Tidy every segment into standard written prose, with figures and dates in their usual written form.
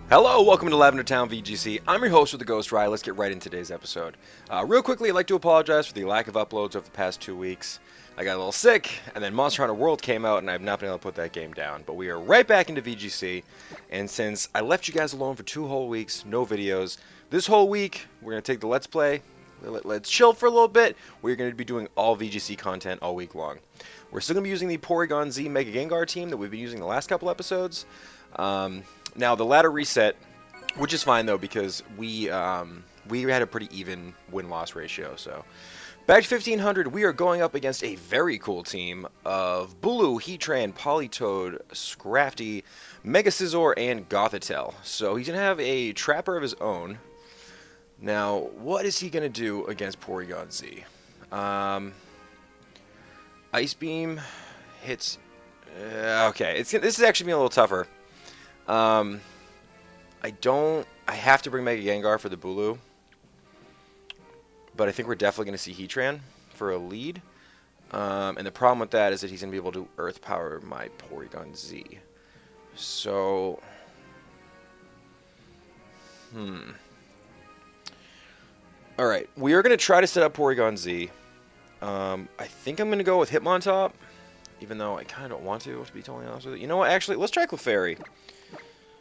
Hello, welcome to Lavender Town VGC. I'm your host with the Ghost Rye. Let's get right into today's episode. Real quickly, I'd like to apologize for the lack of uploads over the past 2 weeks. I got a little sick, and then Monster Hunter World came out, and I've not been able to put that game down. But we are right back into VGC, and since I left you guys alone for 2 whole weeks, no videos, this whole week, we're going to take the Let's Play. Let's chill for a little bit. We're going to be doing all VGC content all week long. We're still going to be using the Porygon-Z Mega Gengar team that we've been using the last couple episodes. Now, the ladder reset, which is fine, though, because we had a pretty even win-loss ratio. So, back to 1500, we are going up against a very cool team of Bulu, Heatran, Politoed, Scrafty, Mega Scizor, and Gothitelle. So, he's going to have a Trapper of his own. Now, what is he going to do against Porygon-Z? Ice Beam hits... okay, this is actually being a little tougher. I have to bring Mega Gengar for the Bulu. But I think we're definitely going to see Heatran for a lead. And the problem with that is that he's going to be able to Earth Power my Porygon-Z. So... Alright, we are going to try to set up Porygon-Z. I think I'm going to go with Hitmontop. Even though I kind of don't want to be totally honest with you. You know what, actually, let's try Clefairy.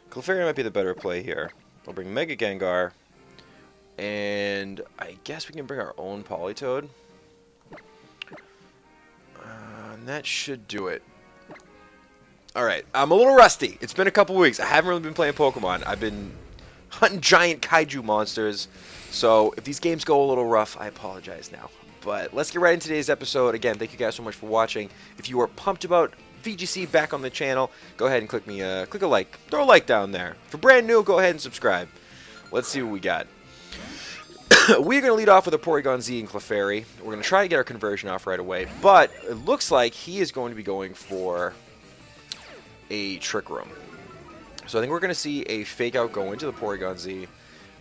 Clefairy might be the better play here. I'll bring Mega Gengar. And I guess we can bring our own Politoed. And that should do it. Alright, I'm a little rusty. It's been a couple weeks. I haven't really been playing Pokemon. I've been hunting giant kaiju monsters. So if these games go a little rough, I apologize now. But let's get right into today's episode. Again, thank you guys so much for watching. If you are pumped about VGC back on the channel, go ahead and click a like. Throw a like down there. For brand new, go ahead and subscribe. Let's see what we got. We're going to lead off with a Porygon-Z and Clefairy. We're going to try to get our conversion off right away. But it looks like he is going to be going for a Trick Room. So I think we're going to see a Fake Out go into the Porygon-Z.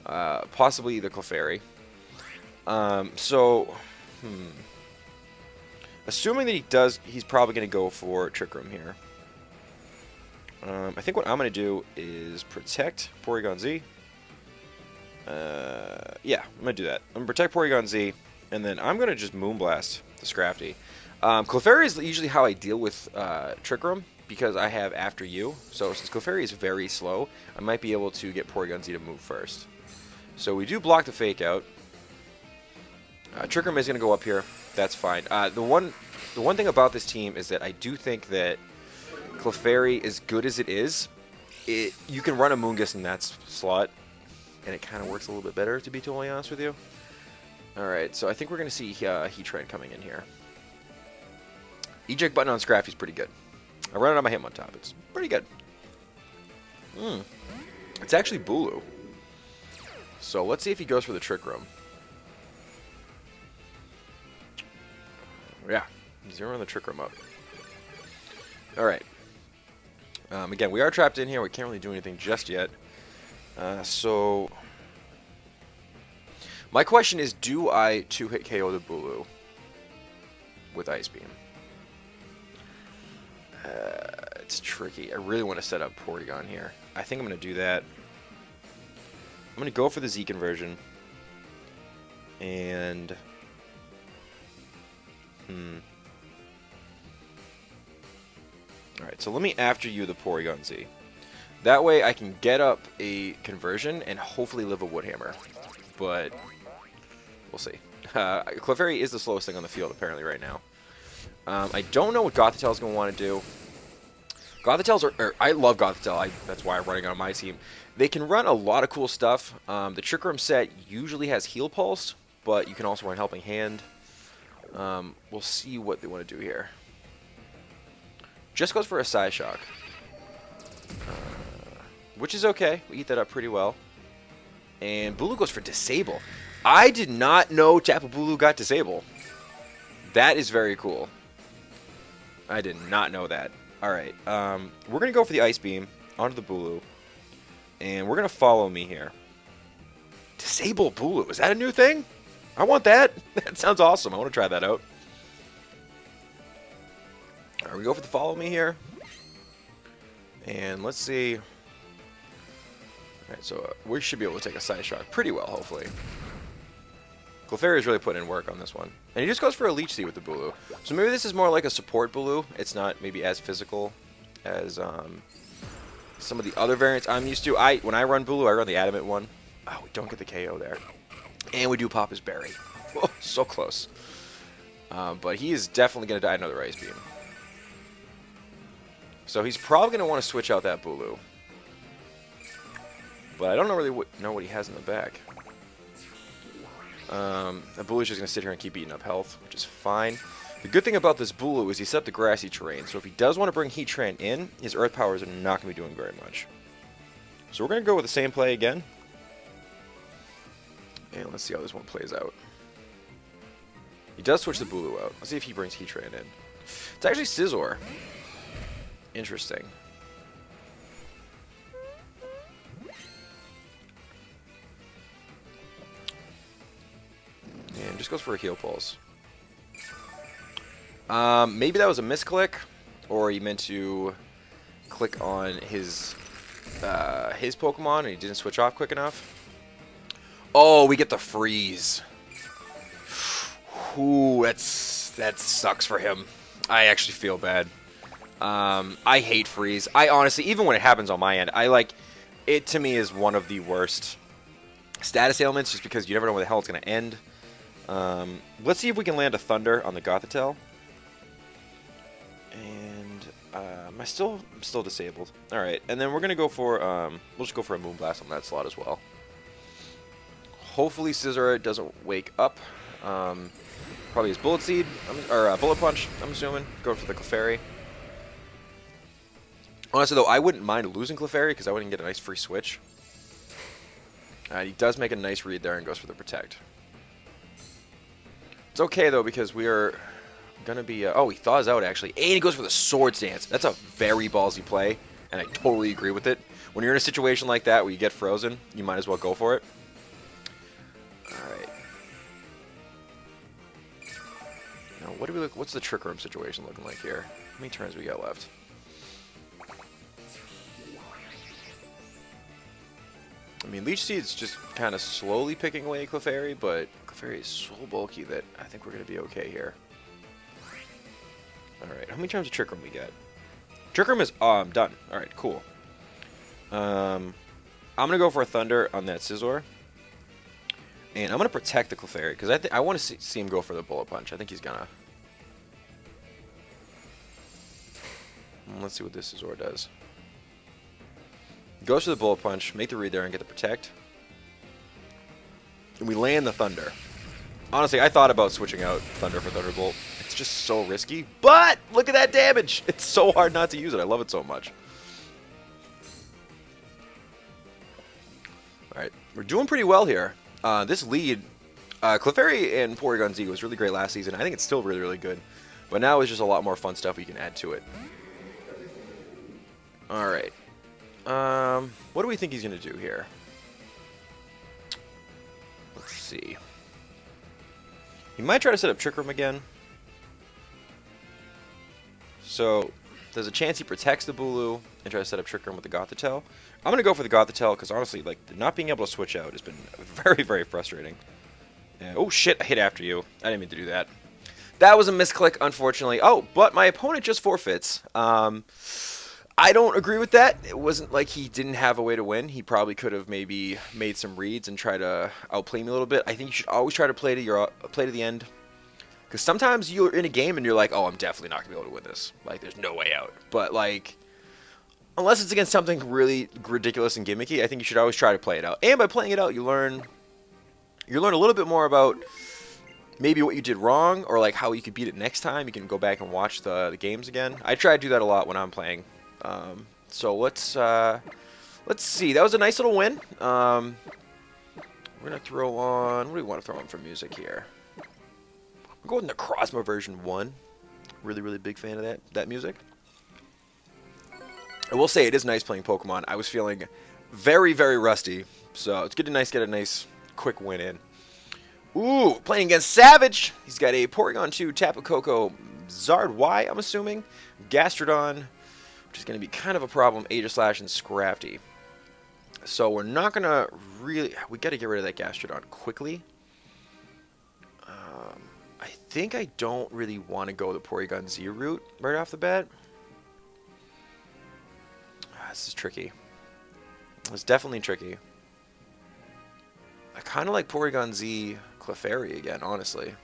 Possibly the Clefairy. Assuming that he does, he's probably going to go for Trick Room here. I think what I'm going to do is protect Porygon-Z. Yeah, I'm going to do that. I'm going to protect Porygon-Z, and then I'm going to just Moonblast the Scrafty. Clefairy is usually how I deal with Trick Room, because I have After You. So since Clefairy is very slow, I might be able to get Porygon-Z to move first. So we do block the Fake Out. Trick Room is going to go up here. That's fine. The one thing about this team is that I do think that Clefairy, as good as it is, you can run a Moongus in that slot, and it kind of works a little bit better, to be totally honest with you. Alright, so I think we're going to see Heatran coming in here. Eject Button on Scrafty is pretty good. I run it on my Hitmontop. It's pretty good. It's actually Bulu. So let's see if he goes for the Trick Room. Yeah, zeroing the Trick Room up. Alright. Again, we are trapped in here. We can't really do anything just yet. So... my question is, do I 2-hit KO the Bulu with Ice Beam? It's tricky. I really want to set up Porygon here. I think I'm going to do that. I'm going to go for the Z conversion. And... Alright, so let me After You the Porygon-Z. That way I can get up a conversion and hopefully live a Woodhammer. But we'll see. Clefairy is the slowest thing on the field apparently right now. I don't know what Gothitelle's going to want to do. I love Gothitelle. That's why I'm running on my team. They can run a lot of cool stuff. The Trick Room set usually has Heal Pulse, but you can also run Helping Hand. We'll see what they want to do here. Just goes for a Psyshock. Which is okay. We eat that up pretty well. And Bulu goes for Disable. I did not know Tapu Bulu got Disable. That is very cool. I did not know that. Alright, we're going to go for the Ice Beam onto the Bulu. And we're going to follow me here. Disable Bulu. Is that a new thing? I want that. That sounds awesome. I want to try that out. Alright, we go for the follow me here. And let's see. Alright, so we should be able to take a side shot pretty well, hopefully. Clefairy is really putting in work on this one. And he just goes for a Leech Seed with the Bulu. So maybe this is more like a support Bulu. It's not maybe as physical as some of the other variants I'm used to. When I run Bulu, I run the Adamant one. Oh, we don't get the KO there. And we do pop his berry. Oh, so close. But he is definitely going to die another Ice Beam. So he's probably going to want to switch out that Bulu. But I don't really know what he has in the back. The Bulu's just going to sit here and keep eating up health, which is fine. The good thing about this Bulu is he set up the grassy terrain, so if he does want to bring Heatran in, his Earth powers are not going to be doing very much. So we're going to go with the same play again. And let's see how this one plays out. He does switch the Bulu out. Let's see if he brings Heatran in. It's actually Scizor. Interesting. And just goes for a Heal Pulse. Maybe that was a misclick, or he meant to click on his Pokemon and he didn't switch off quick enough. Oh, we get the freeze. Ooh, that sucks for him. I actually feel bad. I hate freeze. I honestly, even when it happens on my end, it to me is one of the worst status ailments, just because you never know where the hell it's going to end. Let's see if we can land a Thunder on the Gothitelle. And I'm still disabled. All right, and then we're gonna go for we'll just go for a Moonblast on that slot as well. Hopefully Scizor doesn't wake up. Probably his Bullet Seed or Bullet Punch. I'm assuming. Go for the Clefairy. Honestly though, I wouldn't mind losing Clefairy because I wouldn't get a nice free switch. He does make a nice read there and goes for the Protect. It's okay though because we are gonna be. Oh, he thaws out actually, and he goes for the Swords Dance. That's a very ballsy play, and I totally agree with it. When you're in a situation like that where you get frozen, you might as well go for it. All right. Now, what do we look? What's the Trick Room situation looking like here? How many turns we got left? I mean, Leech Seed's just kind of slowly picking away at Clefairy, but Clefairy is so bulky that I think we're going to be okay here. Alright, how many turns of Trick Room we get? Trick Room is done. Alright, cool. I'm going to go for a Thunder on that Scizor. And I'm going to protect the Clefairy, because I want to see him go for the Bullet Punch. I think he's going to. Let's see what this Scizor does. Goes for the Bullet Punch, make the read there, and get the Protect. And we land the Thunder. Honestly, I thought about switching out Thunder for Thunderbolt. It's just so risky. But look at that damage! It's so hard not to use it. I love it so much. Alright, we're doing pretty well here. This lead, Clefairy and Porygon-Z was really great last season. I think it's still really, really good. But now it's just a lot more fun stuff we can add to it. Alright. What do we think he's going to do here? Let's see. He might try to set up Trick Room again. So, there's a chance he protects the Bulu and tries to set up Trick Room with the Gothitelle. I'm going to go for the Gothitelle because honestly, like, not being able to switch out has been very, very frustrating. And, oh shit, I hit after you. I didn't mean to do that. That was a misclick, unfortunately. Oh, but my opponent just forfeits. I don't agree with that. It wasn't like he didn't have a way to win. He probably could have maybe made some reads and try to outplay me a little bit. I think you should always try to play to the end. Because sometimes you're in a game and you're like, oh, I'm definitely not going to be able to win this. Like, there's no way out. But, like, unless it's against something really ridiculous and gimmicky, I think you should always try to play it out. And by playing it out, you learn a little bit more about maybe what you did wrong or, like, how you could beat it next time. You can go back and watch the games again. I try to do that a lot when I'm playing. So let's see. That was a nice little win. We're gonna throw on. What do we want to throw on for music here? I'm going to Necrozma version 1. Really, really big fan of that music. I will say it is nice playing Pokemon. I was feeling very, very rusty, so it's good to get a nice quick win in. Ooh, playing against Savage. He's got a Porygon-Z, Tapu Koko, Zard Y, I'm assuming, Gastrodon, which is going to be kind of a problem, Aegislash, and Scrafty. So we're not going to really... We got to get rid of that Gastrodon quickly. I think I don't really want to go the Porygon-Z route right off the bat. This is tricky. It's definitely tricky. I kind of like Porygon-Z Clefairy again, honestly.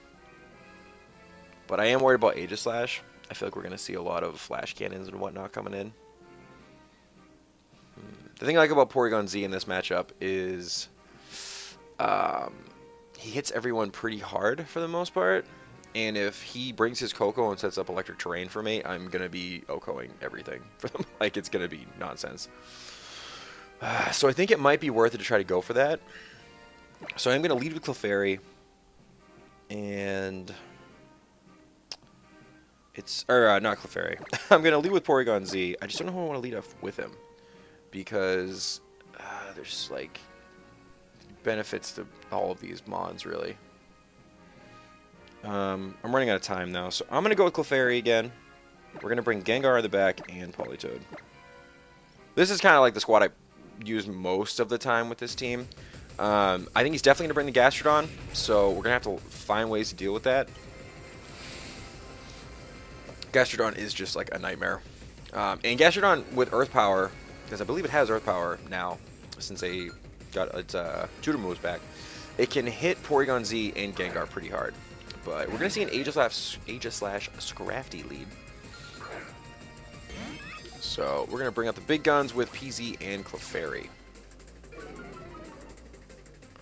But I am worried about Aegislash. I feel like we're going to see a lot of Flash Cannons and whatnot coming in. The thing I like about Porygon-Z in this matchup is he hits everyone pretty hard for the most part. And if he brings his Koko and sets up electric terrain for me, I'm going to be OHKOing everything for them. Like, it's going to be nonsense. So I think it might be worth it to try to go for that. So I'm going to lead with Clefairy. And it's... Or, not Clefairy. I'm going to lead with Porygon-Z. I just don't know who I want to lead off with him. Because there's, like, benefits to all of these mods, really. I'm running out of time now, so I'm going to go with Clefairy again. We're going to bring Gengar in the back and Politoed. This is kind of like the squad I use most of the time with this team. I think he's definitely going to bring the Gastrodon, so we're going to have to find ways to deal with that. Gastrodon is just like a nightmare. And Gastrodon with Earth Power, because I believe it has Earth Power now, since they got its tutor moves back, it can hit Porygon-Z and Gengar pretty hard. But we're going to see an Aegislash Scrafty lead. So we're going to bring out the big guns with PZ and Clefairy.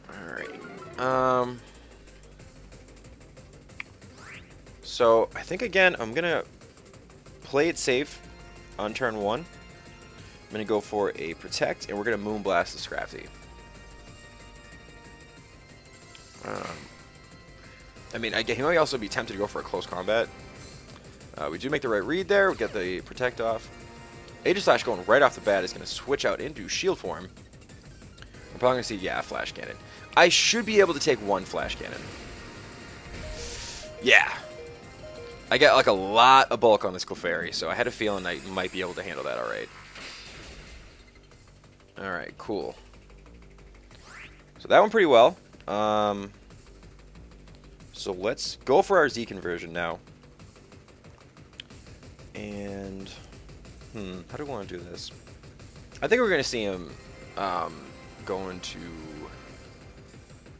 Alright. So I think, again, I'm going to play it safe on turn 1. I'm going to go for a Protect, and we're going to Moonblast the Scrafty. I mean, he might also be tempted to go for a close combat. We do make the right read there. We get the Protect off. Aegislash going right off the bat is going to switch out into Shield form. We're probably going to see, yeah, Flash Cannon. I should be able to take one Flash Cannon. Yeah. I got like a lot of bulk on this Clefairy, so I had a feeling I might be able to handle that alright. Alright, cool. So that went pretty well. So let's go for our Z conversion now. And, how do we want to do this? I think we're going to see him go into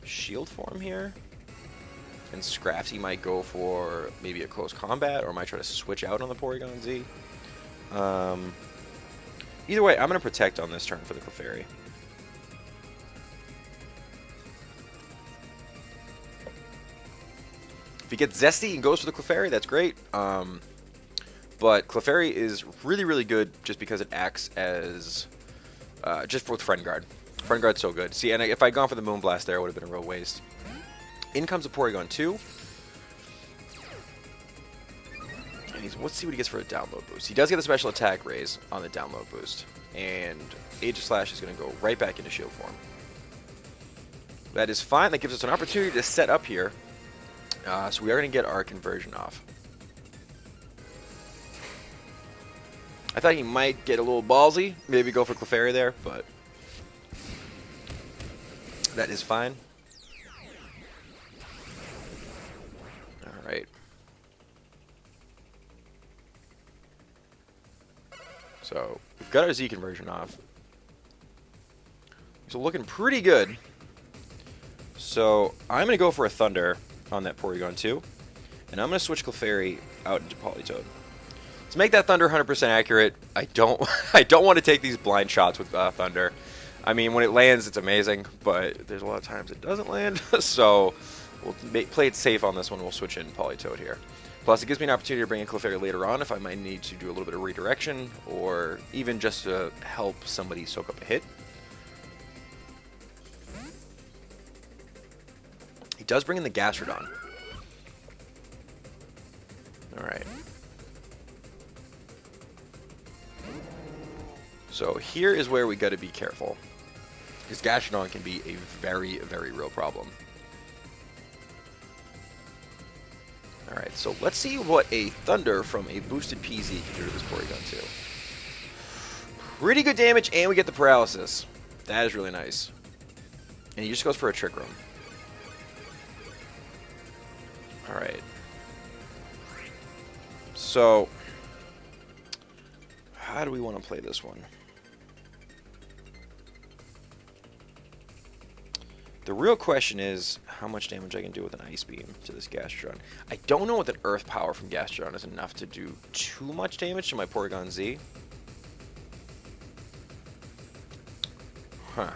Shield form here. And Scrafty might go for maybe a close combat, or might try to switch out on the Porygon-Z. Either way, I'm going to Protect on this turn for the Clefairy. If he gets zesty and goes for the Clefairy, that's great. But Clefairy is really, really good just because it acts as just with Friend Guard. Friend Guard's so good. See, and if I'd gone for the Moonblast there, it would have been a real waste. In comes a Porygon 2. And let's see what he gets for a download boost. He does get a special attack raise on the download boost. And Aegislash is going to go right back into Shield form. That is fine. That gives us an opportunity to set up here. So we are going to get our conversion off. I thought he might get a little ballsy. Maybe go for Clefairy there, but that is fine. Alright. So we've got our Z conversion off. So looking pretty good. So I'm going to go for a Thunder on that Porygon 2. And I'm going to switch Clefairy out into Politoed. To make that Thunder 100% accurate, I don't want to take these blind shots with Thunder. I mean, when it lands, it's amazing, but there's a lot of times it doesn't land. So we'll play it safe on this one. We'll switch in Politoed here. Plus, it gives me an opportunity to bring in Clefairy later on if I might need to do a little bit of redirection, or even just to help somebody soak up a hit. He does bring in the Gastrodon. Alright. So here is where we got to be careful, because Gastrodon can be a very, very real problem. Alright, so let's see what a Thunder from a boosted PZ can do to this Porygon 2. Pretty good damage, and we get the paralysis. That is really nice. And he just goes for a Trick Room. Alright. So, how do we want to play this one? The real question is how much damage I can do with an Ice Beam to this Gastrodon. I don't know what the Earth Power from Gastrodon is enough to do too much damage to my Porygon-Z. Huh.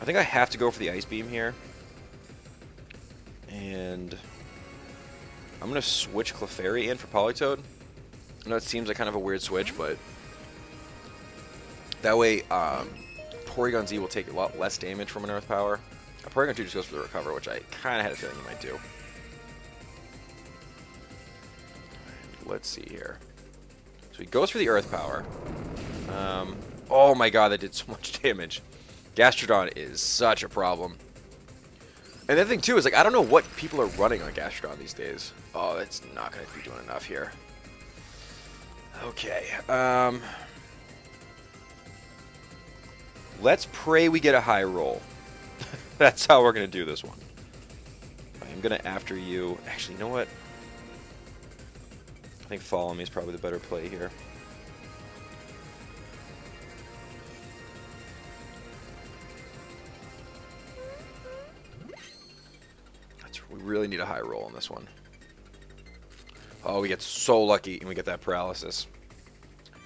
I think I have to go for the Ice Beam here. And I'm going to switch Clefairy in for Politoed. I know it seems like kind of a weird switch, but that way Porygon-Z will take a lot less damage from an Earth Power. Porygon-2 just goes for the Recover, which I kind of had a feeling he might do. Let's see here. So he goes for the Earth Power. Oh my god, that did so much damage. Gastrodon is such a problem. And the other thing too is, like, I don't know what people are running on Gastrodon these days. Oh, it's not going to be doing enough here. Okay. Let's pray we get a high roll. That's how we're going to do this one. I'm going to after you. Actually, you know what? I think Follow Me is probably the better play here. We really need a high roll on this one. Oh, we get so lucky and we get that paralysis.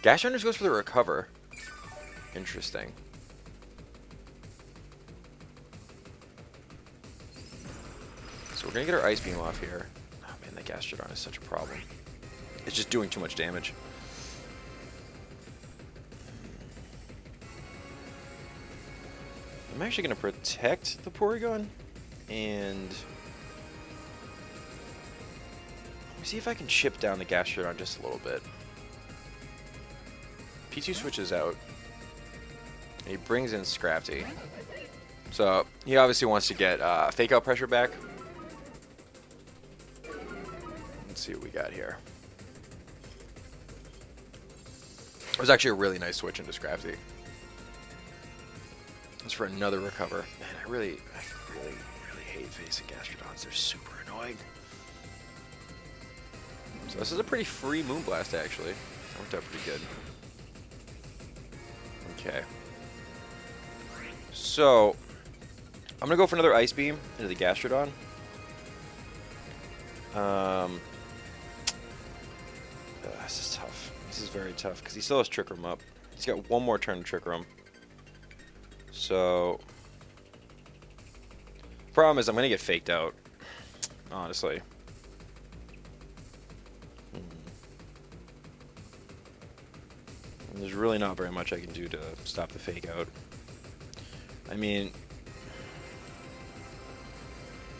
Gastrodon just goes for the Recover. Interesting. So we're going to get our Ice Beam off here. Oh man, that Gastrodon is such a problem. It's just doing too much damage. I'm actually going to protect the Porygon. And let me see if I can chip down the Gastrodon just a little bit. P2 switches out. And he brings in Scrafty. So he obviously wants to get Fake Out pressure back. Let's see what we got here. It was actually a really nice switch into Scrafty. That's for another Recover. Man, I really hate facing Gastrodons. They're super annoying. So this is a pretty free Moonblast, actually. That worked out pretty good. Okay. So, I'm going to go for another Ice Beam into the Gastrodon. This is tough. This is very tough, because he still has Trick Room up. He's got one more turn to Trick Room. So, problem is I'm going to get faked out, honestly. And there's really not very much I can do to stop the fake out. I mean,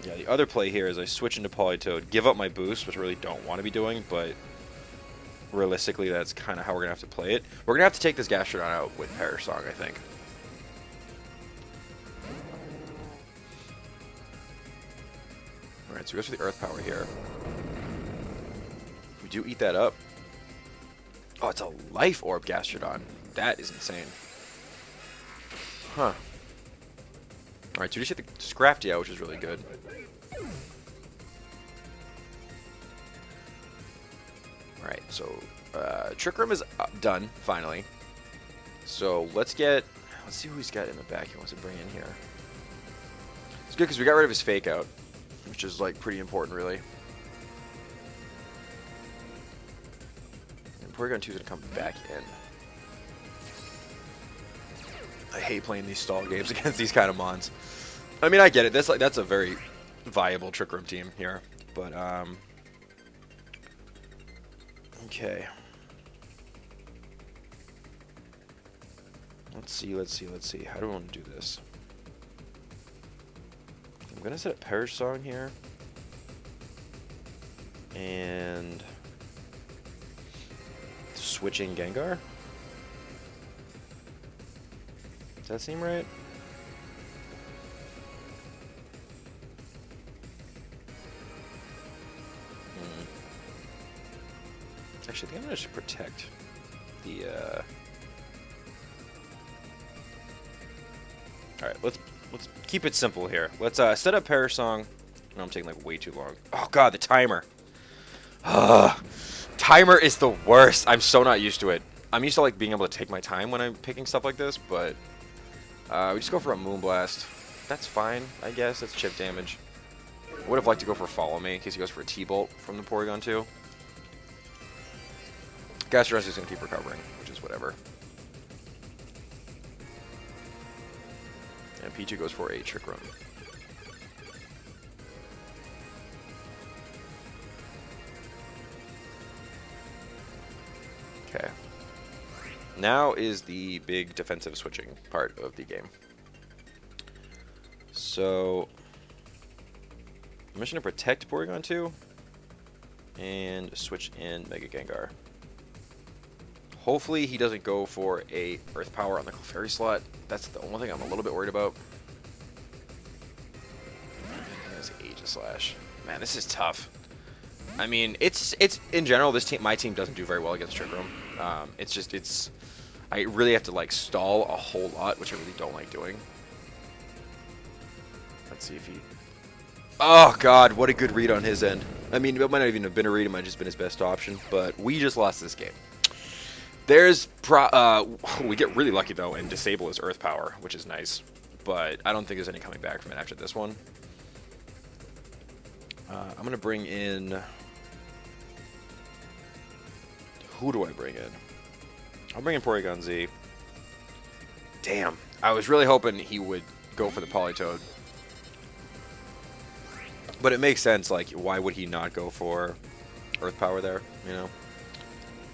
yeah, the other play here is I switch into Politoed, give up my boost, which I really don't want to be doing, but realistically that's kind of how we're going to have to play it. We're going to have to take this Gastrodon out with Perish Song, I think. Alright, so we go for the Earth Power here. We do eat that up. Oh, it's a Life Orb Gastrodon. That is insane. Huh. Alright, so we just hit the Scrafty out, which is really good. Alright, so Trick Room is done, finally. So let's see who he's got in the back he wants to bring in here. It's good because we got rid of his Fake Out, which is like pretty important, really. And Porygon-2 is going to come back in. I hate playing these stall games against these kind of mons. I mean, I get it. That's a very viable Trick Room team here, but okay. Let's see. How do I want to do this? I'm gonna set a Perish Song here, and switching Gengar. Does that seem right? Actually, I think I'm gonna just protect the Alright, let's keep it simple here. Let's set up Parasong. No, I'm taking like way too long. Oh god, the timer. Timer is the worst. I'm so not used to it. I'm used to like being able to take my time when I'm picking stuff like this, but we just go for a Moonblast. That's fine, I guess. That's chip damage. Would have liked to go for Follow Me in case he goes for a T-Bolt from the Porygon-2. Gastrodon is going to keep recovering, which is whatever. And P2 goes for a Trick Room. Okay. Now is the big defensive switching part of the game. So I'm just going to protect Porygon-2 and switch in Mega Gengar. Hopefully he doesn't go for a Earth Power on the Clefairy slot. That's the only thing I'm a little bit worried about. There's Aegislash. Man, this is tough. I mean, it's in general, my team doesn't do very well against Trick Room. I really have to like stall a whole lot, which I really don't like doing. Let's see if he... Oh god, what a good read on his end. I mean, it might not even have been a read, it might have just been his best option, but we just lost this game. We get really lucky though and disable his Earth Power, which is nice, but I don't think there's any coming back from it after this one. I'm gonna bring in... Who do I bring in? I'll bring in Porygon-Z. Damn, I was really hoping he would go for the Politoed. But it makes sense, like, why would he not go for Earth Power there, you know?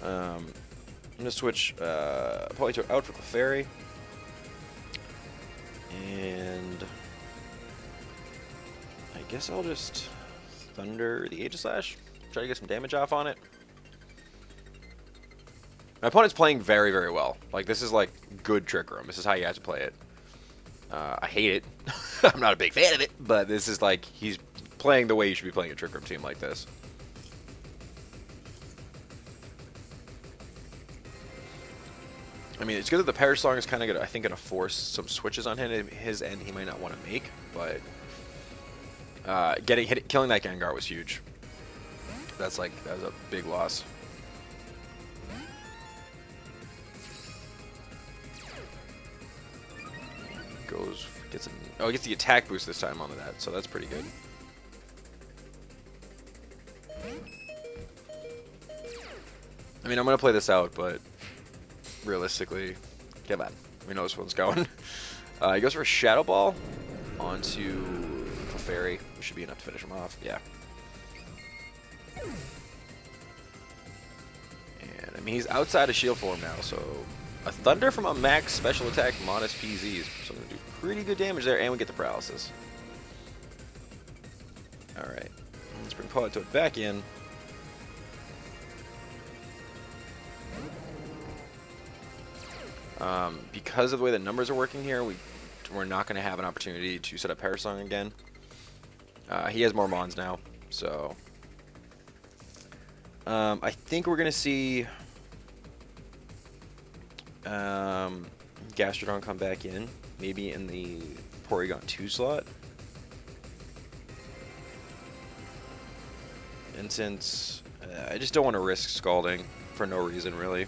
I'm going to switch Politoed out for Clefairy. And I guess I'll just Thunder the Aegislash. Try to get some damage off on it. My opponent's playing very, very well. Like, this is, like, good Trick Room. This is how you have to play it. I hate it. I'm not a big fan of it, but this is, like, he's playing the way you should be playing a Trick Room team like this. I mean, it's good that the Parasong is kind of, I think, going to force some switches on his end he might not want to make, but killing that Gengar was huge. That was a big loss. He gets the attack boost this time onto that, so that's pretty good. I mean, I'm going to play this out, but realistically, come on. We know this one's going. He goes for a Shadow Ball onto Clefairy, which should be enough to finish him off. Yeah. And, I mean, he's outside of shield form now, so a Thunder from a max special attack modest PZ is something to do pretty good damage there, and we get the paralysis. Alright. Let's bring Politoed back in. Because of the way the numbers are working here, we're not going to have an opportunity to set up Parasong again. He has more Mons now, so I think we're going to see Gastrodon come back in, maybe in the Porygon-2 slot. And since I just don't want to risk Scalding for no reason, really.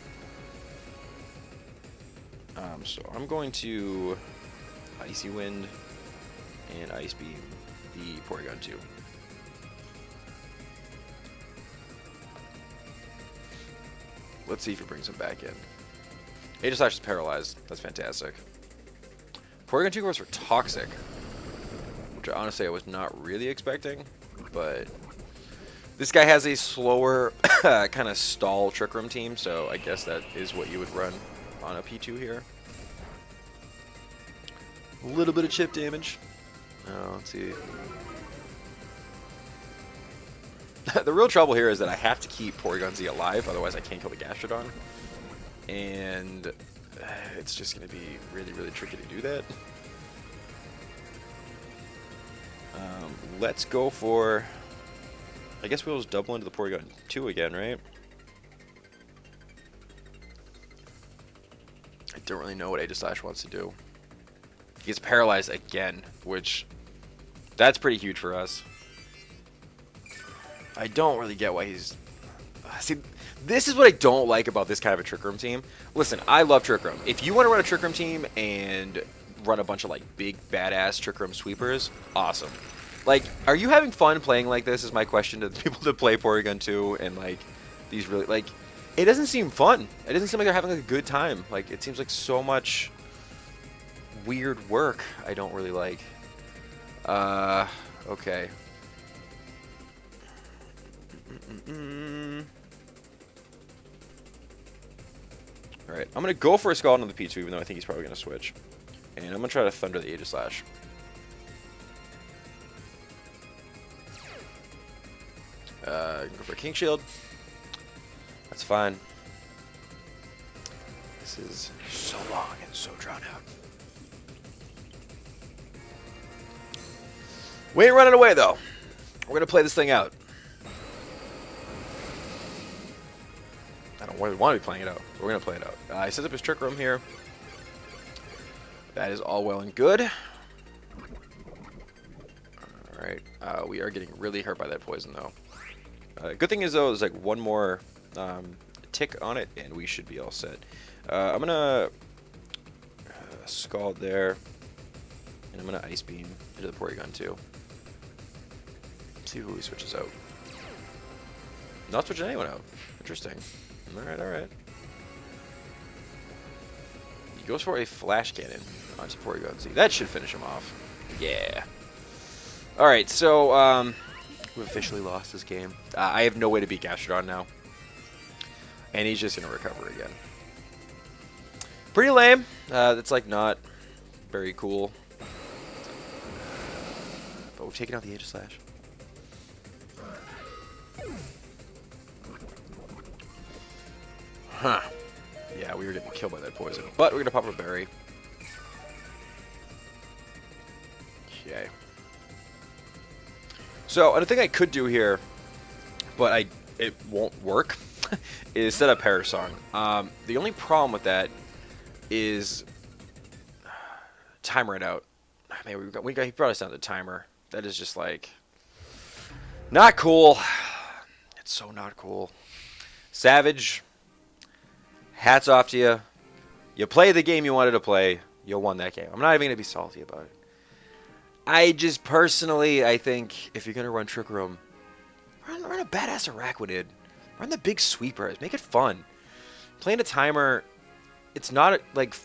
So I'm going to Icy Wind and Ice Beam the Porygon-2. Let's see if he brings him back in. Aegislash is paralyzed. That's fantastic. Porygon-2 goes for Toxic, which honestly I was not really expecting, but this guy has a slower kind of stall Trick Room team, so I guess that is what you would run on a P2 here. A little bit of chip damage. Let's see. The real trouble here is that I have to keep Porygon-Z alive, otherwise I can't kill the Gastrodon. And it's just going to be really, really tricky to do that. Let's go for... I guess we'll just double into the Porygon-2 again, right? I don't really know what Aegislash wants to do. He gets paralyzed again, which that's pretty huge for us. I don't really get why he's... See, this is what I don't like about this kind of a Trick Room team. Listen, I love Trick Room. If you want to run a Trick Room team and run a bunch of like big badass Trick Room sweepers, awesome. Like, are you having fun playing like this is my question to the people that play Porygon-Z and like these really like it doesn't seem fun. It doesn't seem like they're having like a good time. Like it seems like so much weird work I don't really like. Okay. Alright, I'm going to go for a Scald on the P2, even though I think he's probably going to switch. And I'm going to try to Thunder the Aegislash. Go for a King Shield. That's fine. This is so long and so drawn out. We ain't running away, though. We're going to play this thing out. I don't really want to be playing it out. We're going to play it out. He sets up his Trick Room here. That is all well and good. Alright. We are getting really hurt by that poison, though. Good thing is, though, there's like one more tick on it, and we should be all set. I'm going to Scald there. And I'm going to Ice Beam into the Porygon-Z. See who he switches out. Not switching anyone out. Interesting. Alright, alright. He goes for a Flash Cannon onto Porygon-Z. That should finish him off. Yeah. Alright, so, we've officially lost this game. I have no way to beat Gastrodon now. And he's just going to recover again. Pretty lame. That's, like, not very cool. But we've taken out the Aegislash. Huh. Yeah, we were getting killed by that poison. But we're going to pop a berry. Okay. So, another thing I could do here, but it won't work, is set up Parasong. The only problem with that is time ran out. Man, he brought us down to timer. That is just like not cool. It's so not cool. Savage, hats off to you. You played the game you wanted to play. You won that game. I'm not even gonna be salty about it. I just personally, I think if you're gonna run Trick Room, run a badass Araquanid. Run the big sweepers. Make it fun. Playing a timer, it's not like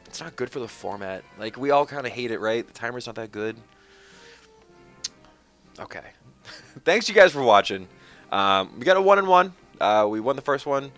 it's not good for the format. Like we all kind of hate it, right? The timer's not that good. Okay. Thanks you guys for watching. We got a 1-1. We won the first one,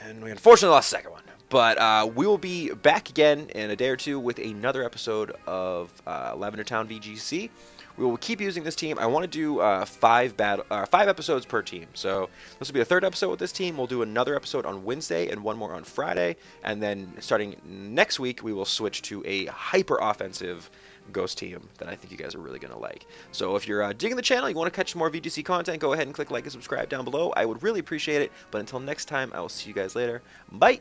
and we unfortunately lost the second one. But we will be back again in a day or two with another episode of Lavender Town VGC. We will keep using this team. I want to do 5 episodes per team. So this will be the 3rd episode with this team. We'll do another episode on Wednesday and one more on Friday. And then starting next week, we will switch to a hyper-offensive Ghost team that I think you guys are really going to like. So if you're digging the channel, you want to catch more VGC content, go ahead and click like and subscribe down below. I would really appreciate it. But until next time, I will see you guys later. Bye!